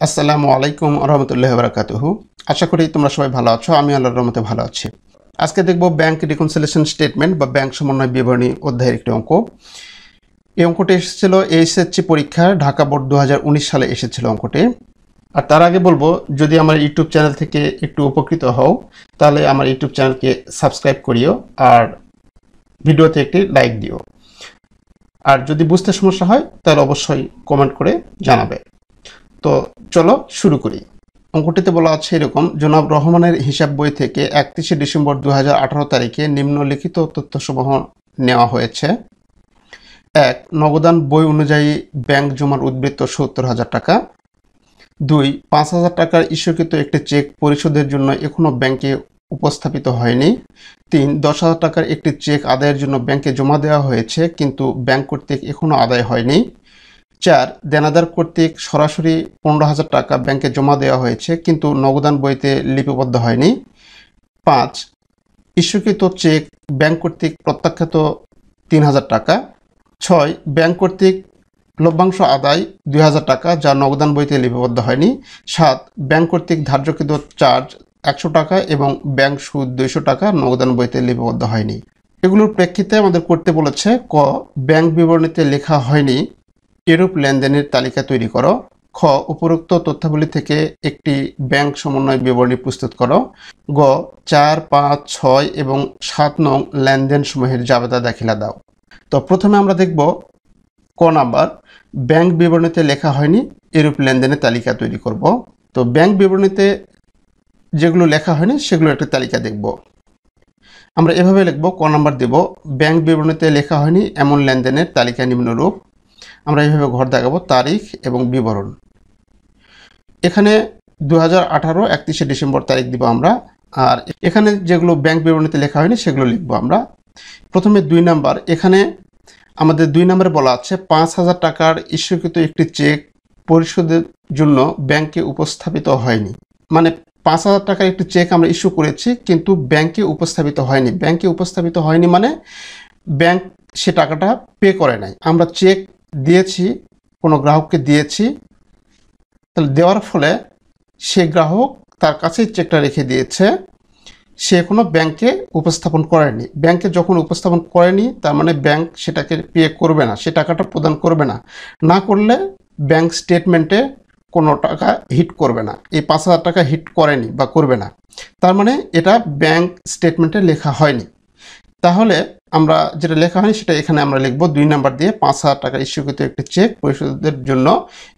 আসসালামু আলাইকুম রহমতুল্লাহি ওয়া বারাকাতুহু। আশা করি তোমরা সবাই ভালো আছো। আমি আল্লাহর রহমতে ভালো আছি। আজকে দেখব ব্যাংক রিকনসিলিয়েশন স্টেটমেন্ট বা ব্যাংক সমন্বয় বিবরণী অধ্যায়ের একটি অঙ্ক। এই অঙ্কটি এসেছিল এইচএসসি পরীক্ষা ঢাকা বোর্ড 2019 সালে এসেছিল অঙ্কটি। আর তার আগে বলবো, যদি আমার ইউটিউব চ্যানেল থেকে একটু উপকৃত হও তাহলে আমার ইউটিউব চ্যানেলকে সাবস্ক্রাইব করিও আর ভিডিওতে একটি লাইক দিও। আর যদি বুঝতে সমস্যা হয় তাহলে অবশ্যই কমেন্ট করে জানাবে। তো চলো শুরু করি। অঙ্কটিতে বলা আছে এরকম: জনাব রহমানের হিসাব বই থেকে 31শে ডিসেম্বর 2018 তারিখে নিম্নলিখিত তথ্যসমূহ নেওয়া হয়েছে। 1. নগদান বই অনুযায়ী ব্যাংক জমার উদ্বৃত্ত 70,000 টাকা। 2. 5,000 টাকার ইস্যুকৃত একটি চেক পরিশোধের জন্য এখনও ব্যাংকে উপস্থাপিত হয়নি। 3. 10,000 টাকার একটি চেক আদায়ের জন্য ব্যাংকে জমা দেওয়া হয়েছে কিন্তু ব্যাংক কর্তৃক এখনও আদায় হয়নি। 4. দেনাদার কর্তৃক সরাসরি 15,000 টাকা ব্যাংকে জমা দেওয়া হয়েছে কিন্তু নগদান বইতে লিপিবদ্ধ হয়নি। 5. ইস্যুকৃত চেক ব্যাংক কর্তৃক প্রত্যাখ্যাত 3,000 টাকা। 6. ব্যাংক কর্তৃক লভ্যাংশ আদায় 2,000 টাকা যা নগদান বইতে লিপিবদ্ধ হয়নি। 7. ব্যাংক কর্তৃক ধার্যকৃত চার্জ 100 টাকা এবং ব্যাংক সুদ 200 টাকা নগদান বইতে লিপিবদ্ধ হয়নি। এগুলোর প্রেক্ষিতে আমাদের করতে বলেছে: ক. ব্যাংক বিবরণীতে লেখা হয়নি এরূপ লেনদেনের তালিকা তৈরি করো। খ. উপরোক্ত তথ্যাবলী থেকে একটি ব্যাংক সমন্বয় বিবরণী প্রস্তুত করো। গ. 4, 5, 6 এবং 7 নং লেনদেন সমূহের জাবেদা দাখিলা দাও। তো প্রথমে আমরা দেখব ক নাম্বার, ব্যাংক বিবরণীতে লেখা হয়নি এরূপ লেনদেনের তালিকা তৈরি করব। তো ব্যাংক বিবরণীতে যেগুলো লেখা হয়নি সেগুলো একটা তালিকা দেখব। আমরা এভাবে লিখব: ক নাম্বার দেব, ব্যাংক বিবরণীতে লেখা হয়নি এমন লেনদেনের তালিকা নিম্নরূপ। আমরা এইভাবে ঘর দেখাবো তারিখ এবং বিবরণ। এখানে 2018 31শে ডিসেম্বর তারিখ দিব আমরা। আর এখানে যেগুলো ব্যাংক বিবরণীতে লেখা হয়নি সেগুলো লিখবো আমরা। প্রথমে 2 নাম্বার, এখানে আমাদের 2 নম্বরে বলা আছে 5,000 টাকার ইস্যুকৃত একটি চেক পরিশোধের জন্য ব্যাংকে উপস্থাপিত হয়নি। মানে 5,000 টাকার একটি চেক আমরা ইস্যু করেছি কিন্তু ব্যাংকে উপস্থাপিত হয়নি। ব্যাংকে উপস্থাপিত হয়নি মানে ব্যাংক সে টাকাটা পে করে নাই। আমরা চেক দিয়েছি, কোনো গ্রাহককে দিয়েছি, তাহলে দেওয়ার ফলে সে গ্রাহক তার কাছেই চেকটা রেখে দিয়েছে, সে কোনো ব্যাংকে উপস্থাপন করেনি। ব্যাংকে যখন উপস্থাপন করেনি তার মানে ব্যাংক সেটাকে পে করবে না, সে টাকাটা প্রদান করবে না। না করলে ব্যাংক স্টেটমেন্টে কোনো টাকা হিট করবে না। এই 5,000 টাকা হিট করেনি বা করবে না, তার মানে এটা ব্যাংক স্টেটমেন্টে লেখা হয়নি। তাহলে আমরা যেটা লেখা হয়নি সেটা এখানে আমরা লিখব 2 নাম্বার দিয়ে, 5,000 টাকা ইস্যুকৃত একটি চেক পরিশোধের জন্য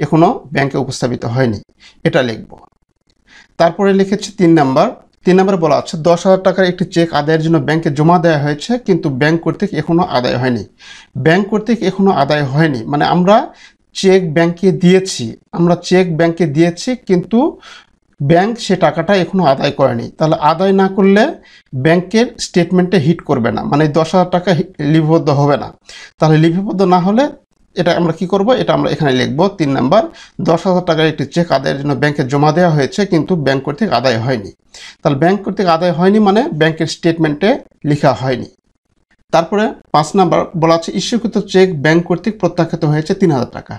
এখনও ব্যাংকে উপস্থাপিত হয়নি, এটা লিখব। তারপরে লিখেছি 3 নাম্বার। 3 নম্বরে বলা আছে 10,000 টাকার একটি চেক আদায়ের জন্য ব্যাংকে জমা দেওয়া হয়েছে কিন্তু ব্যাংক কর্তৃক এখনও আদায় হয়নি। ব্যাংক কর্তৃক এখনও আদায় হয়নি মানে আমরা চেক ব্যাংকে দিয়েছি কিন্তু ব্যাংক সে টাকাটা এখনও আদায় করেনি। তাহলে আদায় না করলে ব্যাংকের স্টেটমেন্টে হিট করবে না, মানে 10,000 টাকা লিপিবদ্ধ হবে না। তাহলে লিপিবদ্ধ না হলে এটা আমরা কি করব, এটা আমরা এখানে লিখব 3 নাম্বার, 10,000 টাকার একটি চেক আদায়ের জন্য ব্যাংকে জমা দেওয়া হয়েছে কিন্তু ব্যাংক কর্তৃক আদায় হয়নি। তাহলে ব্যাংক কর্তৃক আদায় হয়নি মানে ব্যাংকের স্টেটমেন্টে লেখা হয়নি। তারপরে 5 নাম্বার বলা আছে ইস্যুকৃত চেক ব্যাংক কর্তৃক প্রত্যাখ্যাত হয়েছে 3,000 টাকা।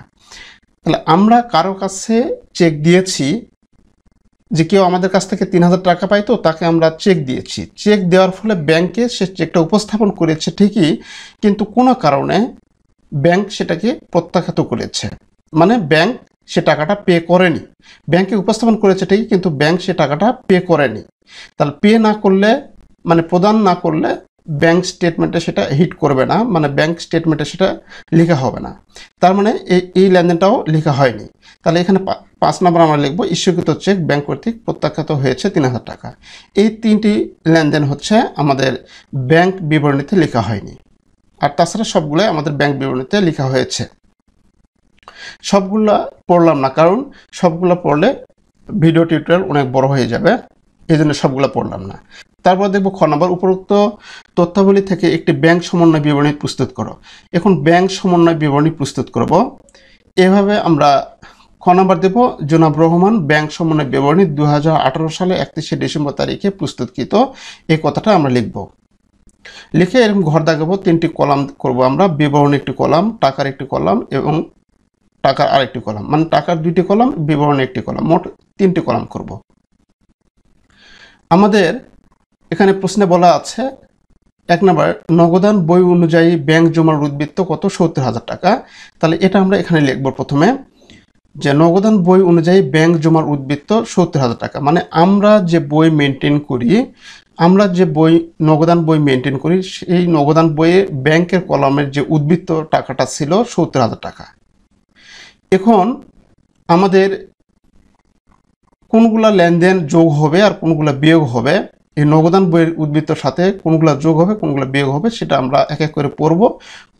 তাহলে আমরা কারো কাছে চেক দিয়েছি, যে কেউ আমাদের কাছ থেকে 3,000 টাকা পাইতো তাকে আমরা চেক দিয়েছি। চেক দেওয়ার ফলে ব্যাংকে সে চেকটা উপস্থাপন করেছে ঠিকই, কিন্তু কোনো কারণে ব্যাংক সেটাকে প্রত্যাখ্যাত করেছে, মানে ব্যাংক সে টাকাটা পে করেনি। ব্যাংকে উপস্থাপন করেছে ঠিকই কিন্তু ব্যাংক সে টাকাটা পে করেনি। তাহলে পে না করলে মানে প্রদান না করলে ব্যাংক স্টেটমেন্টে সেটা হিট করবে না, মানে ব্যাংক স্টেটমেন্টে সেটা লেখা হবে না। তার মানে এই লেনদেনটাও লেখা হয়নি। তাহলে এখানে 5 নম্বর আমরা লিখবো ইস্যুকৃত চেক ব্যাংক কর্তৃক প্রত্যাখ্যাত হয়েছে 3,000 টাকা। এই 3টি লেনদেন হচ্ছে আমাদের ব্যাংক বিবরণীতে লেখা হয়নি। আর তাছাড়া সবগুলো আমাদের ব্যাংক বিবরণীতে লেখা হয়েছে। সবগুলা পড়লাম না, কারণ সবগুলো পড়লে ভিডিও টিউটোরিয়াল অনেক বড় হয়ে যাবে, এই জন্য সবগুলো পড়লাম না। তারপর দেখবো খ নম্বর, উপরোক্ত তথ্যাবলী থেকে একটি ব্যাংক সমন্বয় বিবরণী প্রস্তুত করো। এখন ব্যাংক সমন্বয় বিবরণী প্রস্তুত করব। এভাবে আমরা খ নম্বর দেব, জনাব রহমান ব্যাংক সমন্বয় বিবরণী 2018 সালে 31শে ডিসেম্বর তারিখে প্রস্তুতকৃত, এই কথাটা আমরা লিখব। লিখে এরকম ঘর দাগাবো, 3টি কলাম করব আমরা, বিবরণ একটি কলাম, টাকার একটি কলাম এবং টাকার আরেকটি কলাম, মানে টাকার 2টি কলাম, বিবরণের একটি কলাম, মোট 3টি কলাম করব। আমাদের এখানে প্রশ্নে বলা আছে 1 নম্বর, নগদান বই অনুযায়ী ব্যাংক জমার উদ্বৃত্ত কত? 70,000 টাকা। তাহলে এটা আমরা এখানে লিখব প্রথমে, যে নগদান বই অনুযায়ী ব্যাংক জমার উদ্বৃত্ত 70,000 টাকা। মানে আমরা যে বই মেনটেন করি, আমরা যে নগদান বই মেনটেন করি, সেই নগদান বইয়ে ব্যাংকের কলামের যে উদ্বৃত্ত টাকাটা ছিল 70,000 টাকা। এখন আমাদের কোনগুলা লেনদেন যোগ হবে আর কোনগুলা বিয়োগ হবে, এই নগদান বইয়ের উদ্বৃত্তর সাথে কোনগুলা যোগ হবে কোনগুলা বিয়োগ হবে সেটা আমরা এক এক করে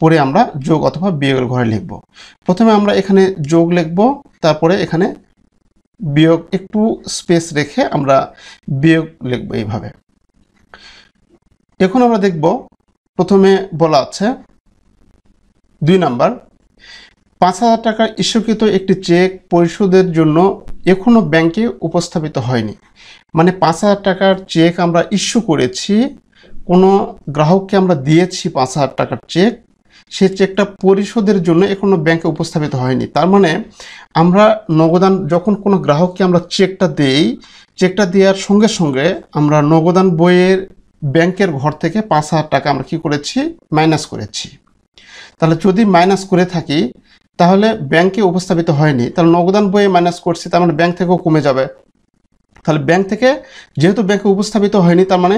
পড়ে আমরা যোগ অথবা বিয়োগের ঘরে লিখব। প্রথমে আমরা এখানে যোগ লিখব, তারপরে এখানে বিয়োগ, একটু স্পেস রেখে আমরা বিয়োগ লিখব এইভাবে। এখন আমরা দেখব, প্রথমে বলা আছে 2 নাম্বার, 5,000 টাকার ইস্যুকৃত একটি চেক পরিশোধের জন্য এখনো ব্যাংকে উপস্থাপিত হয়নি। মানে 5,000 টাকার চেক আমরা ইস্যু করেছি, কোনো গ্রাহককে আমরা দিয়েছি 5,000 টাকার চেক, সেই চেকটা পরিশোধের জন্য এখনো ব্যাংকে উপস্থাপিত হয়নি। তার মানে আমরা নগদান, যখন কোনো গ্রাহককে আমরা চেকটা দেই, চেকটা দেওয়ার সঙ্গে সঙ্গে আমরা নগদান বইয়ের ব্যাংকের ঘর থেকে 5,000 টাকা আমরা কি করেছি? মাইনাস করেছি। তাহলে যদি মাইনাস করে থাকি তাহলে ব্যাংকে উপস্থাপিত হয়নি, তাহলে নগদান বইয়ে মাইনাস করছি, তার মানে ব্যাংক থেকেও কমে যাবে। তাহলে ব্যাংক থেকে, যেহেতু ব্যাংকে উপস্থাপিত হয়নি, তার মানে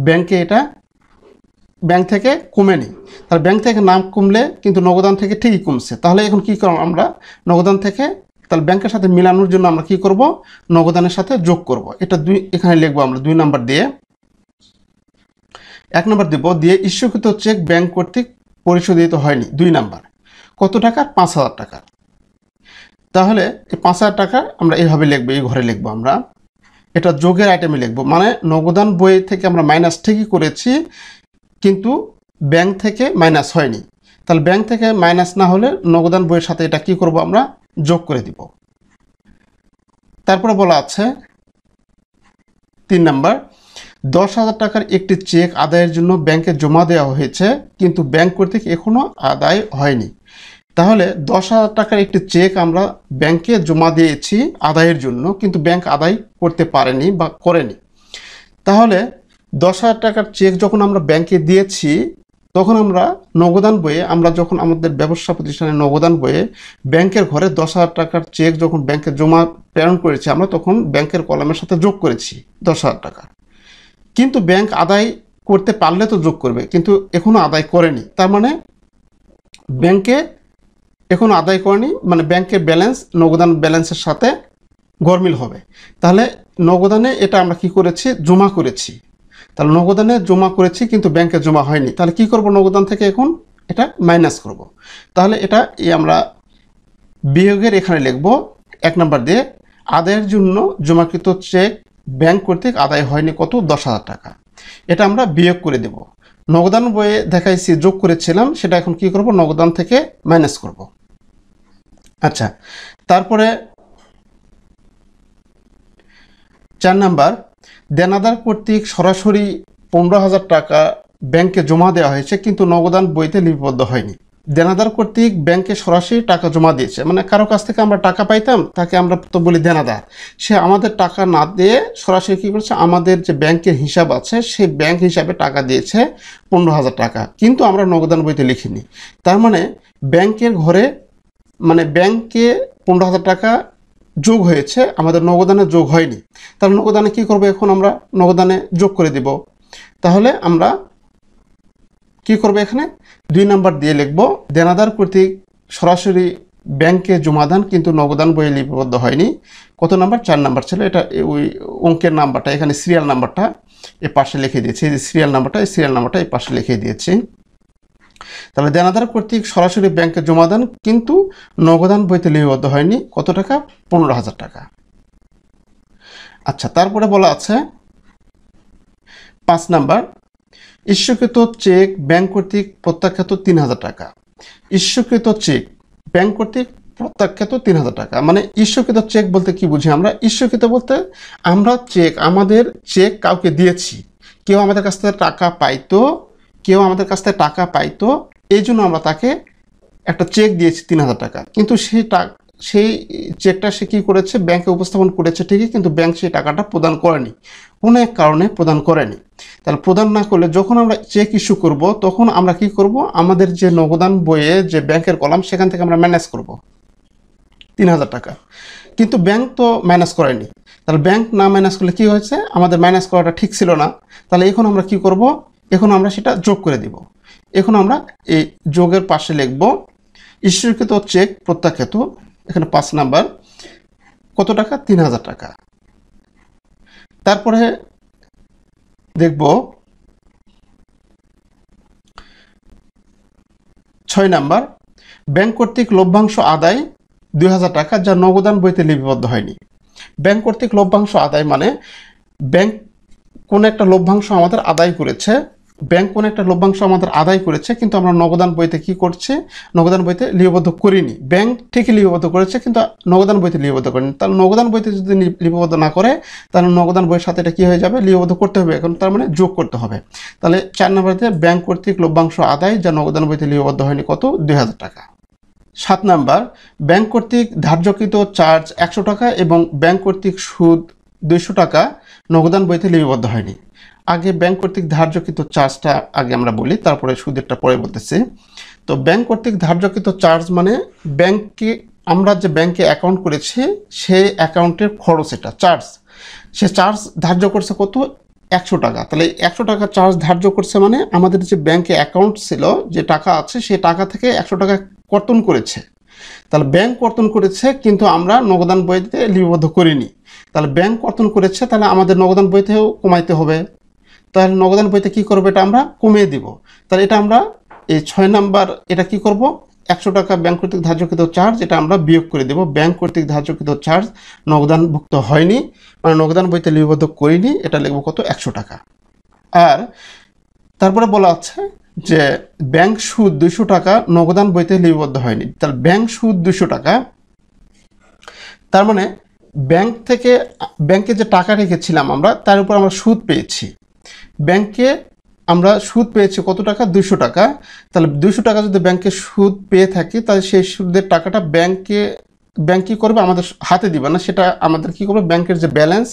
ব্যাংকে এটা ব্যাংক থেকে কমেনি। তাহলে ব্যাংক থেকে নাম কমলে কিন্তু নগদান থেকে ঠিকই কমছে। তাহলে এখন কি করব আমরা? নগদান থেকে, তাহলে ব্যাংকের সাথে মিলানোর জন্য আমরা কি করব? নগদানের সাথে যোগ করব। এটা এখানে লিখবো আমরা 2 নাম্বার দিয়ে। 1 নাম্বার দেব, দিয়ে ইস্যুকৃত চেক ব্যাংক কর্তৃক পরিশোধিত হয়নি 2 নাম্বার। কত টাকা? 5,000 টাকা। তাহলে এই 5,000 টাকা আমরা এইভাবে লিখবো, এই ঘরে লিখবো আমরা, এটা যোগের আইটেমে লিখবো। মানে নগদান বই থেকে আমরা মাইনাস ঠিকই করেছি, কিন্তু ব্যাংক থেকে মাইনাস হয়নি। তাহলে ব্যাংক থেকে মাইনাস না হলে নগদান বইয়ের সাথে এটা কি করব? আমরা যোগ করে দিব। তারপরে বলা আছে 3 নাম্বার, 10,000 টাকার একটি চেক আদায়ের জন্য ব্যাংকে জমা দেওয়া হয়েছে, কিন্তু ব্যাংক কর্তৃক এখনো আদায় হয়নি। তাহলে 10,000 টাকার একটি চেক আমরা ব্যাংকে জমা দিয়েছি আদায়ের জন্য, কিন্তু ব্যাংক আদায় করতে পারেনি বা করেনি। তাহলে 10,000 টাকার চেক যখন আমরা ব্যাংকে দিয়েছি, তখন আমরা নগদান বইয়ে, আমরা যখন আমাদের ব্যবসা প্রতিষ্ঠানের নগদান বইয়ে ব্যাংকের ঘরে 10,000 টাকার চেক যখন ব্যাংকে জমা প্রেরণ করেছি, আমরা তখন ব্যাংকের কলামের সাথে যোগ করেছি 10,000 টাকা। কিন্তু ব্যাংক আদায় করতে পারলে তো যোগ করবে, কিন্তু এখনো আদায় করেনি। তার মানে ব্যাংকে এখনো আদায় করেনি, মানে ব্যাংকের ব্যালেন্স নগদান ব্যালেন্সের সাথে গরমিল হবে। তাহলে নগদানে এটা আমরা কি করেছি? জমা করেছি। তাহলে নগদানে জমা করেছি কিন্তু ব্যাংকে জমা হয়নি। তাহলে কি করব? নগদান থেকে এখন এটা মাইনাস করব। তাহলে এটা আমরা বিয়োগের এখানে লিখব 1 নাম্বার দিয়ে, আদায়ের জন্য জমাকৃত চেক ব্যাংক কর্তৃক আদায় হয়নি কত? 10,000 টাকা। এটা আমরা বিয়োগ করে দেব। নগদান বইয়ে দেখাইছি যোগ করেছিলাম, সেটা এখন কি করব? নগদান থেকে মাইনাস করব। আচ্ছা, তারপরে 4 নাম্বার, দেনাদার কর্তৃক সরাসরি 15,000 টাকা ব্যাংকে জমা দেওয়া হয়েছে, কিন্তু নগদান বইতে লিপিবদ্ধ হয়নি। দেনাদার কর্তৃক ব্যাংকে সরাসরি টাকা জমা দিয়েছে, মানে কারো কাছ থেকে আমরা টাকা পাইতাম, তাকে আমরা তো বলি দেনাদার। সে আমাদের টাকা না দিয়ে সরাসরি কী করেছে? আমাদের যে ব্যাংকের হিসাব আছে সেই ব্যাংক হিসাবে টাকা দিয়েছে 15,000 টাকা, কিন্তু আমরা নগদান বইতে লিখিনি। তার মানে ব্যাংকের ঘরে, মানে ব্যাংকে 15,000 টাকা যোগ হয়েছে, আমাদের নগদানে যোগ হয়নি। তাহলে নগদানে কি করব? এখন আমরা নগদানে যোগ করে দিব। তাহলে আমরা কি করব? এখানে 2 নাম্বার দিয়ে লিখব, দেনাদার কর্তৃক সরাসরি ব্যাংকে জমা দেন কিন্তু নগদান বইয়ে লিপিবদ্ধ হয়নি। কত নাম্বার? 4 নাম্বার ছিল। এটা ওই অঙ্কের নাম্বারটা, এখানে সিরিয়াল নাম্বারটা এই পাশে লিখে দিয়েছি। এই যে সিরিয়াল নাম্বারটা, এই সিরিয়াল নাম্বারটা এই পাশে লিখে দিয়েছি। তাহলে দেনাদার কর্তৃক সরাসরি ব্যাংকে জমা দেন কিন্তু নগদান বইতে লিপিবদ্ধ হয়নি। কত টাকা? 15,000 টাকা। আচ্ছা, তারপরে বলা আছে 5 নাম্বার, ইস্যুকৃত চেক ব্যাংক কর্তৃক প্রত্যাখ্যাত 3,000 টাকা। ইস্যুকৃত চেক ব্যাংক কর্তৃক প্রত্যাখ্যাত 3,000 টাকা। মানে ইস্যুকৃত চেক বলতে কি বুঝি আমরা? ইস্যুকৃত বলতে আমরা চেক, আমাদের চেক কাউকে দিয়েছি, কেউ আমাদের কাছ থেকে টাকা পাইতো, এই জন্য আমরা তাকে একটা চেক দিয়েছি 3000 টাকা, কিন্তু সেই চেকটা সে কী করেছে, ব্যাংকে উপস্থাপন করেছে ঠিকই, কিন্তু ব্যাংক সেই টাকাটা প্রদান করেনি, কোনো এক কারণে প্রদান করেনি। তাহলে প্রদান না করলে যখন আমরা চেক ইস্যু করব, তখন আমরা কি করব, আমাদের যে নগদান বইয়ে যে ব্যাংকের কলাম, সেখান থেকে আমরা ম্যানেজ করব 3000 টাকা, কিন্তু ব্যাংক তো ম্যানেজ করেনি। তাহলে ব্যাংক না ম্যানেজ করলে কি হয়েছে, আমাদের ম্যানেজ করাটা ঠিক ছিল না। তাহলে এখন আমরা কি করব, এখন আমরা সেটা যোগ করে দিব। এখন আমরা এই যোগের পাশে লিখব ইস্যুকৃত চেক প্রত্যাখ্যাত, এখানে 5 নাম্বার, কত টাকা, 3000 টাকা। তারপরে দেখব 6 নাম্বার, ব্যাংক কর্তৃক লভ্যাংশ আদায় 2000 টাকা যা নগদান বইতে লিপিবদ্ধ হয়নি। ব্যাংক কর্তৃক লভ্যাংশ আদায় মানে ব্যাংক কোন একটা লভ্যাংশ আমাদের আদায় করেছে, কিন্তু আমরা নগদান বইতে কি করছি, নগদান বইতে লিপিবদ্ধ করিনি। ব্যাংক ঠিকই লিপিবদ্ধ করেছে, কিন্তু নগদান বইতে লিপিবদ্ধ করেনি। তাহলে নগদান বইতে যদি লিপিবদ্ধ না করে, তাহলে নগদান বইয়ের সাথে এটা কি হয়ে যাবে, লিপিবদ্ধ করতে হবে, এখন তার মানে যোগ করতে হবে। তাহলে 4 নম্বরে ব্যাংক কর্তৃক লভ্যাংশ আদায় যা নগদান বইতে লিপিবদ্ধ হয়নি, কত, 2000 টাকা। 7 নাম্বার, ব্যাংক কর্তৃক ধার্যকৃত চার্জ 100 টাকা এবং ব্যাংক কর্তৃক সুদ 200 টাকা নগদান বইতে লিপিবদ্ধ হয়নি। আগে ব্যাংক কর্তৃক ধার্যকৃত চার্জটা আগে আমরা বলি, তারপরে সুদেরটা পরে বলতেছি। তো ব্যাংক কর্তৃক ধার্যকৃত চার্জ মানে ব্যাংকে আমরা যে ব্যাংকে অ্যাকাউন্ট করেছি, সেই অ্যাকাউন্টের খরচ, এটা চার্জ। সে চার্জ ধার্য করছে কত, 100 টাকা। তাহলে 100 টাকা চার্জ ধার্য করছে মানে আমাদের যে ব্যাংকে অ্যাকাউন্ট ছিল, যে টাকা আছে, সেই টাকা থেকে 100 টাকা কর্তন করেছে। তাহলে ব্যাংক কর্তন করেছে, কিন্তু আমরা নগদান বইতে লিপিবদ্ধ করিনি। তাহলে ব্যাংক কর্তন করেছে, তাহলে আমাদের নগদান বইতেও কমাইতে হবে। তাহলে নগদান বইতে কি করবো, এটা আমরা কমিয়ে দিব। তাহলে এটা আমরা এই 6 নাম্বার, এটা কি করব, 100 টাকা ব্যাংক কর্তৃক ধার্যকৃত চার্জ, এটা আমরা বিয়োগ করে দেব। ব্যাংক কর্তৃক ধার্যকৃত চার্জ নগদানভুক্ত হয়নি, মানে নগদান বইতে লিপিবদ্ধ করিনি, এটা লিখব কত, 100 টাকা। আর তারপরে বলা আছে যে ব্যাংক সুদ 200 টাকা নগদান বইতে লিপিবদ্ধ হয়নি। তাহলে ব্যাংক সুদ 200 টাকা, তার মানে ব্যাংকে যে টাকা রেখেছিলাম আমরা, তার উপর আমরা সুদ পেয়েছি। ব্যাংকে আমরা সুদ পেয়েছি কত টাকা, 200 টাকা। তাহলে 200 টাকা যদি ব্যাংকে সুদ পেয়ে থাকি, তাহলে সেই সুদের টাকাটা ব্যাংক কী করবে, আমাদের হাতে দিবে না, সেটা আমাদের কী করবে, ব্যাংকের যে ব্যালেন্স,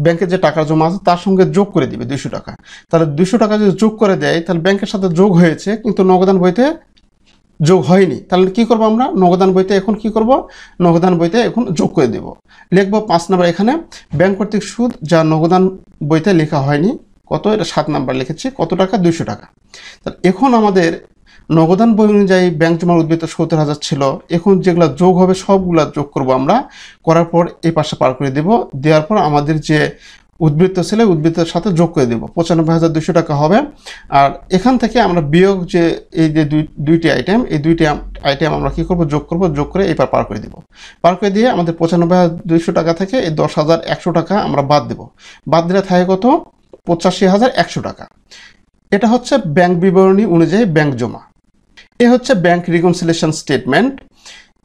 ব্যাংকের যে টাকা জমা আছে, তার সঙ্গে যোগ করে দিবে 200 টাকা। তাহলে 200 টাকা যদি যোগ করে দেয়, তাহলে ব্যাংকের সাথে যোগ হয়েছে, কিন্তু নগদান বইতে যোগ হয়নি। তাহলে কি করব, আমরা নগদান বইতে এখন কি করব, নগদান বইতে এখন যোগ করে দেব। লিখব 5 নাম্বার, এখানে ব্যাংক কর্তৃক সুদ যা নগদান বইতে লেখা হয়নি, কত, এটা 7 নাম্বার লিখেছি, কত টাকা, 200 টাকা। তাহলে এখন আমাদের নগদান বই অনুযায়ী ব্যাংক জমার উদ্বৃত্ত 70,000 ছিল। এখন যেগুলো যোগ হবে সবগুলা যোগ করব আমরা, করার পর এই পাশে পার করে দেব। দেওয়ার পর আমাদের যে উদ্বৃত্ত ছিল, উদ্বৃত্তের সাথে যোগ করে দেব, 95,200 টাকা হবে। আর এখান থেকে আমরা বিয়োগ যে এই যে দুইটি আইটেম, এই দুইটি আইটেম আমরা কি করব, যোগ করব, যোগ করে এবার পার করে দেব। পার করে দিয়ে আমাদের 95,200 টাকা থেকে এই 10,100 টাকা আমরা বাদ দেব। বাদ দিলে থাকে কত, 85,100 টাকা। এটা হচ্ছে ব্যাংক বিবরণী অনুযায়ী ব্যাংক জমা। এ হচ্ছে ব্যাংক রিকনসিলিয়েশন স্টেটমেন্ট।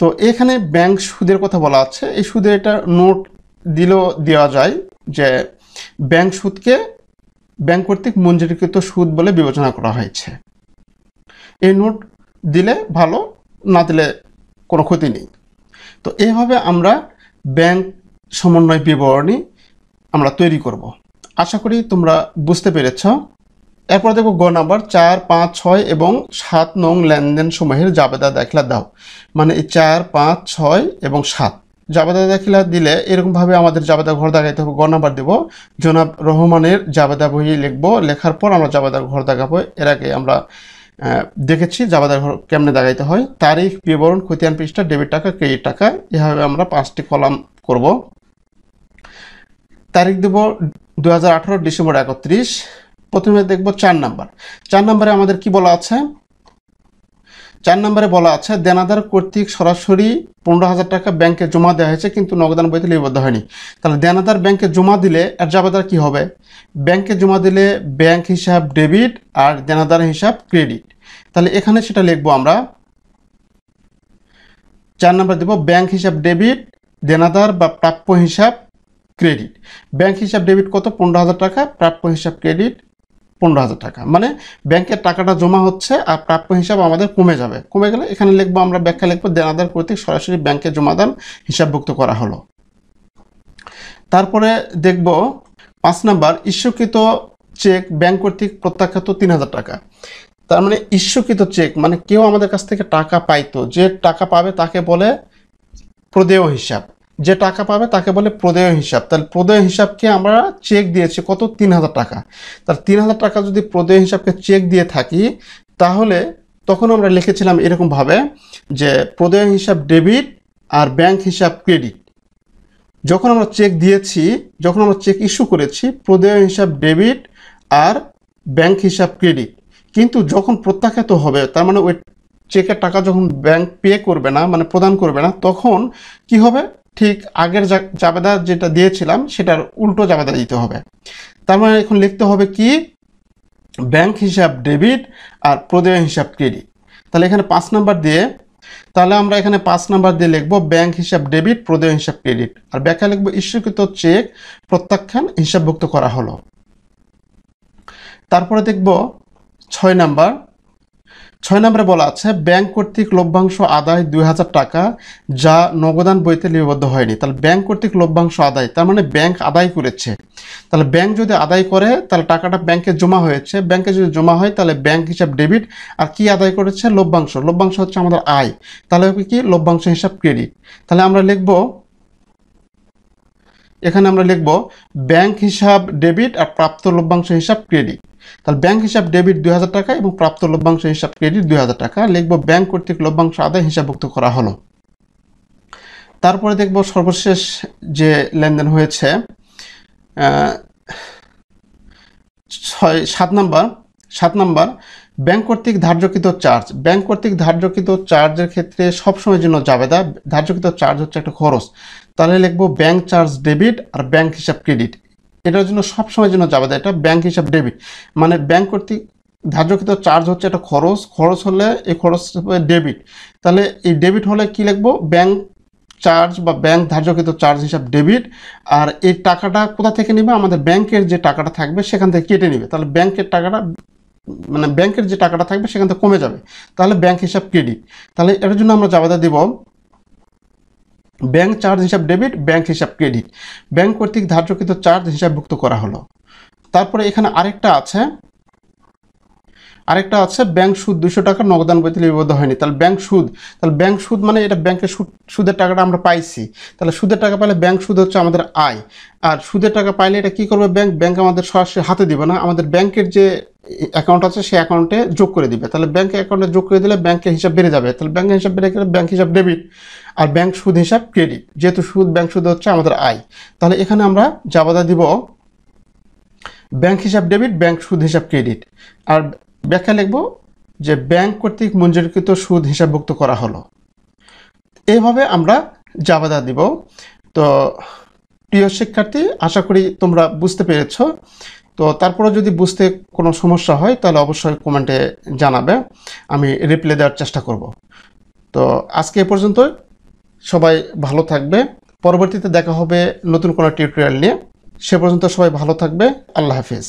তো এখানে ব্যাংক সুদের কথা বলা আছে। এই সুদের এটা নোট দিলেও দেওয়া যায় যে ব্যাংক সুদকে ব্যাংক কর্তৃক মঞ্জুরিকৃত সুদ বলে বিবেচনা করা হয়েছে। এই নোট দিলে ভালো, না দিলে কোনো ক্ষতি নেই। তো এইভাবে আমরা ব্যাংক সমন্বয় বিবরণী আমরা তৈরি করব। আশা করি তোমরা বুঝতে পেরেছ। এরপর দেখো গ নাম্বার, 4, 5, 6 এবং 7 নং লেনদেন সমূহের জাবেদা দাখিলা দাও। মানে এই 4, 5, 6 এবং 7 জাবেদা দাখিলা দিলে এরকমভাবে আমাদের জাবেদা ঘর দাগাইতে হবে। গ নাম্বার দেব, জনাব রহমানের জাবেদা বই লিখব। লেখার পর আমরা জাবেদার ঘর দাগাবো। এর আগে আমরা দেখেছি জাবেদার ঘর কেমনে দাগাইতে হয়। তারিখ, বিবরণ, খতিয়ান পৃষ্ঠা, ডেবিট টাকা, ক্রেডিট টাকা, এভাবে আমরা 5টি কলাম করব। তারিখ দেব 2018 ডিসেম্বর 31। প্রথমে দেখব 4 নাম্বার। 4 নাম্বারে আমাদের কি বলা আছে, 4 নম্বরে বলা আছে দেনাদার কর্তৃক সরাসরি 15,000 টাকা ব্যাংকে জমা দেওয়া হয়েছে, কিন্তু নগদান বইতে লিপিবদ্ধ হয়নি। তাহলে দেনাদার ব্যাংকে জমা দিলে এর জাবেদার কি হবে, ব্যাংকে জমা দিলে ব্যাংক হিসাব ডেবিট আর দেনাদার হিসাব ক্রেডিট। তাহলে এখানে সেটা লিখবো আমরা। 4 নম্বর দেব ব্যাংক হিসাব ডেবিট, দেনাদার বা প্রাপ্য হিসাব ক্রেডিট। ব্যাংক হিসাব ডেবিট কত, 15,000 টাকা, প্রাপ্য হিসাব ক্রেডিট 15,000 টাকা, মানে ব্যাংকের টাকাটা জমা হচ্ছে আর প্রাপ্য হিসাব আমাদের কমে যাবে। কমে গেলে এখানে লিখবো, আমরা ব্যাখ্যা লিখবো, দেনাদার কর্তৃক সরাসরি ব্যাংকে জমাদান হিসাবভুক্ত করা হলো। তারপরে দেখব 5 নাম্বার, ইস্যুকৃত চেক ব্যাংক কর্তৃক প্রত্যাখ্যাত 3,000 টাকা। তার মানে ইস্যুকৃত চেক মানে কেউ আমাদের কাছ থেকে টাকা পাইতো, যে টাকা পাবে তাকে বলে প্রদেয় হিসাব, যে টাকা পাবে তাকে বলে প্রদেয় হিসাব। তাহলে প্রদেয় হিসাবকে আমরা চেক দিয়েছি কত, 3,000 টাকা। তার 3,000 টাকা যদি প্রদেয় হিসাবকে চেক দিয়ে থাকি, তাহলে তখন আমরা লিখেছিলাম এরকমভাবে যে প্রদেয় হিসাব ডেবিট আর ব্যাংক হিসাব ক্রেডিট। যখন আমরা চেক দিয়েছি, যখন আমরা চেক ইস্যু করেছি, প্রদেয় হিসাব ডেবিট আর ব্যাংক হিসাব ক্রেডিট। কিন্তু যখন প্রত্যাখ্যাত হবে, তার মানে ওই চেকের টাকা যখন ব্যাংক পে করবে না, মানে প্রদান করবে না, তখন কি হবে, ঠিক আগের জাবেদা যেটা দিয়েছিলাম সেটার উল্টো জাবেদা দিতে হবে। তার মানে এখন লিখতে হবে কি, ব্যাংক হিসাব ডেবিট আর প্রদেয় হিসাব ক্রেডিট। তাহলে এখানে 5 নাম্বার দিয়ে, তাহলে আমরা এখানে 5 নাম্বার দিয়ে লিখবো ব্যাংক হিসাব ডেবিট, প্রদেয় হিসাব ক্রেডিট। আর ব্যাখ্যা লিখবো, ইস্যুকৃত চেক প্রত্যাখ্যান হিসাবভুক্ত করা হলো। তারপরে দেখব 6 নাম্বার। 6 নম্বরে বলা আছে, ব্যাংক কর্তৃক লভ্যাংশ আদায় 2,000 টাকা যা নগদান বইতে লিপিবদ্ধ হয়নি। তাহলে ব্যাংক কর্তৃক লভ্যাংশ আদায়, তার মানে ব্যাংক আদায় করেছে। তাহলে ব্যাংক যদি আদায় করে, তাহলে টাকাটা ব্যাংকে জমা হয়েছে, ব্যাংকে যদি জমা হয় তাহলে ব্যাংক হিসাব ডেবিট। আর কি আদায় করেছে, লভ্যাংশ। লভ্যাংশ হচ্ছে আমাদের আয়, তাহলে কি লভ্যাংশ হিসাব ক্রেডিট। তাহলে আমরা লিখব, এখানে আমরা লিখব ব্যাংক হিসাব ডেবিট আর প্রাপ্ত লভ্যাংশ হিসাব ক্রেডিট। তাহলে ব্যাংক হিসাব ডেবিট 2,000 টাকা এবং প্রাপ্ত লভ্যাংশ হিসাব ক্রেডিট 2,000 টাকা। লিখব ব্যাংক কর্তৃক লভ্যাংশ আদায় হিসাবভুক্ত করা হলো। তারপরে দেখব সর্বশেষ যে লেনদেন হয়েছে 7 নাম্বার, ব্যাংক কর্তৃক ধার্যকৃত চার্জ। ব্যাংক কর্তৃক ধার্যকৃত চার্জের ক্ষেত্রে সবসময়ের জন্য জাবেদা, ধার্যকৃত চার্জ হচ্ছে একটা খরচ। তাহলে লিখব ব্যাংক চার্জ ডেবিট আর ব্যাংক হিসাব ক্রেডিট। এটার জন্য সবসময়ের জন্য জাবেদা, এটা ব্যাংক হিসাব ডেবিট। মানে ব্যাংক কর্তৃক ধার্যকৃত চার্জ হচ্ছে একটা খরচ, খরচ হলে এই খরচ ডেবিট। তাহলে এই ডেবিট হলে কি লিখবো, ব্যাংক চার্জ বা ব্যাংক ধার্যকৃত চার্জ হিসাব ডেবিট। আর এই টাকাটা কোথা থেকে নেবে, আমাদের ব্যাংকের যে টাকাটা থাকবে সেখান থেকে কেটে নেবে। তাহলে ব্যাংকের টাকাটা, মানে ব্যাংকের যে টাকাটা থাকবে সেখান থেকে কমে যাবে, তাহলে ব্যাংক হিসাব ক্রেডিট। তাহলে এটার জন্য আমরা জাবেদা দিব ব্যাংক চার্জ হিসাব ডেবিট, ব্যাংক হিসাব ক্রেডিট। ব্যাংক কর্তৃক ধার্যকৃত চার্জ হিসাবভুক্ত করা হলো। তারপরে এখানে আরেকটা আছে ব্যাংক সুদ 200 টাকা নগদান বইতে লিপিবদ্ধ হয়নি। তাহলে ব্যাংক সুদ মানে এটা ব্যাংকের সুদের টাকাটা আমরা পাইছি। তাহলে সুদের টাকা পাইলে ব্যাংক সুদ হচ্ছে আমাদের আয়। আর সুদের টাকা পাইলে এটা কি করবে, ব্যাংক আমাদের সরাসরি হাতে দিবে না, আমাদের ব্যাংকের যে অ্যাকাউন্ট আছে সেই অ্যাকাউন্টে যোগ করে দিবে। তাহলে ব্যাংকের অ্যাকাউন্টে যোগ করে দিলে ব্যাংকের হিসাব বেড়ে যাবে। তাহলে ব্যাংকের হিসাব বেড়ে গেলে ব্যাংক হিসাব ডেবিট আর ব্যাংক সুদ হিসাব ক্রেডিট। যেহেতু ব্যাংক সুদ হচ্ছে আমাদের আয়, তাহলে এখানে আমরা জাবেদা দিব ব্যাংক হিসাব ডেবিট, ব্যাংক সুদ হিসাব ক্রেডিট। আর ব্যাখ্যা লিখব যে ব্যাংক কর্তৃক মঞ্জুরকৃত সুদ হিসাবভুক্ত করা হলো। এইভাবে আমরা জাবেদা দিব। তো প্রিয় শিক্ষার্থী, আশা করি তোমরা বুঝতে পেরেছ। তো তারপরে যদি বুঝতে কোনো সমস্যা হয় তাহলে অবশ্যই কমেন্টে জানাবে, আমি রিপ্লাই দেওয়ার চেষ্টা করব। তো আজকে এ পর্যন্ত, সবাই ভালো থাকবে। পরবর্তীতে দেখা হবে নতুন কোনো টিউটোরিয়াল নিয়ে। সে পর্যন্ত সবাই ভালো থাকবে। আল্লাহ হাফিজ।